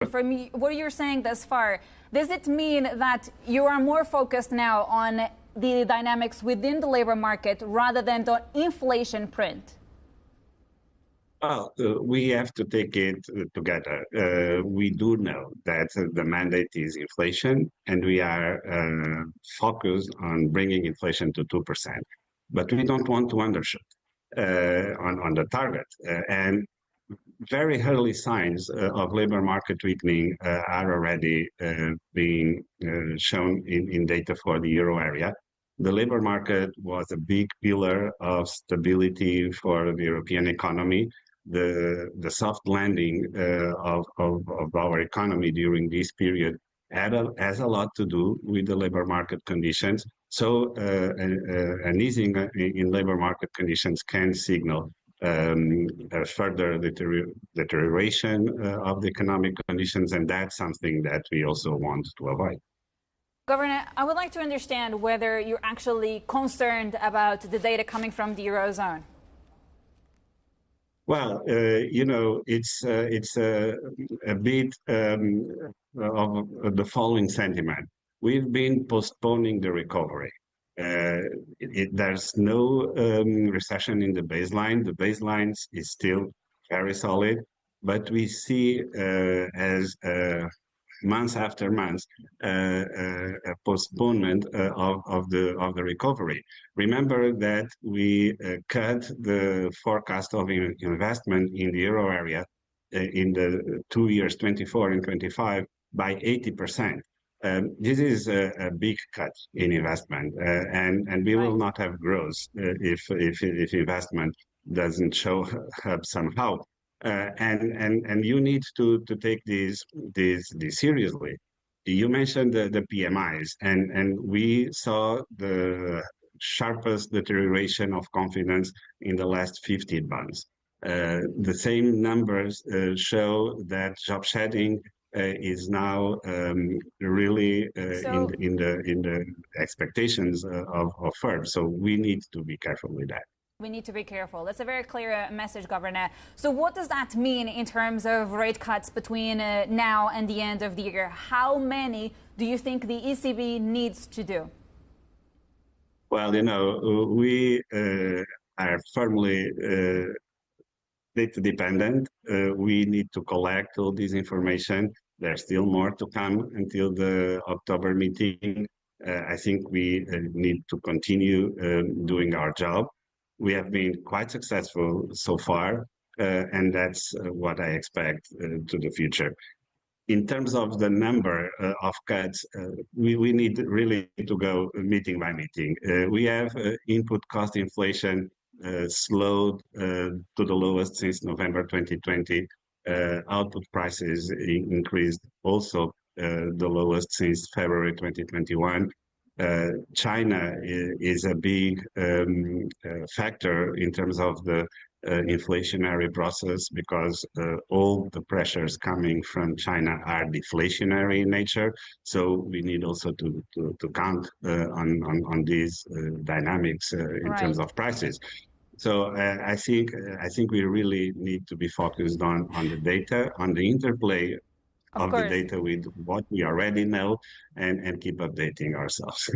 And from what you're saying thus far, does it mean that you are more focused now on the dynamics within the labor market rather than the inflation print? Well, we have to take it together. We do know that the mandate is inflation, and we are focused on bringing inflation to 2%. But we don't want to undershoot on the target. And very early signs of labor market weakening are already being shown in data for the euro area. The labor market was a big pillar of stability for the European economy. The soft landing of our economy during this period has a lot to do with the labor market conditions. So an easing in labor market conditions can signal a further deterioration of the economic conditions, and that's something that we also want to avoid. Governor, I would like to understand whether you're actually concerned about the data coming from the Eurozone. Well, it's a bit of the following sentiment. We've been postponing the recovery. There's no recession in the baseline. The baseline is still very solid, but we see as months after months a postponement of the recovery. Remember that we cut the forecast of investment in the euro area in the 2 years, 24 and 25, by 80%. This is a big cut in investment, and we will not have growth if investment doesn't show up somehow. And you need to take this seriously. You mentioned the PMIs, and we saw the sharpest deterioration of confidence in the last 15 months. The same numbers show that job shedding is now really in the expectations of firms. So we need to be careful with that. We need to be careful. That's a very clear message, Governor. So what does that mean in terms of rate cuts between now and the end of the year? How many do you think the ECB needs to do? Well, we are firmly data dependent. We need to collect all this information. There's still more to come until the October meeting. I think we need to continue doing our job. We have been quite successful so far, and that's what I expect to the future. In terms of the number of cuts, we need really to go meeting by meeting. We have input cost inflation slowed to the lowest since November 2020. Output prices increased also the lowest since February 2021. China is a big factor in terms of the inflationary process because all the pressures coming from China are deflationary in nature. So we need also to count on these dynamics in terms of prices. So I think we really need to be focused on the data, on the interplay of the data with what we already know, and keep updating ourselves.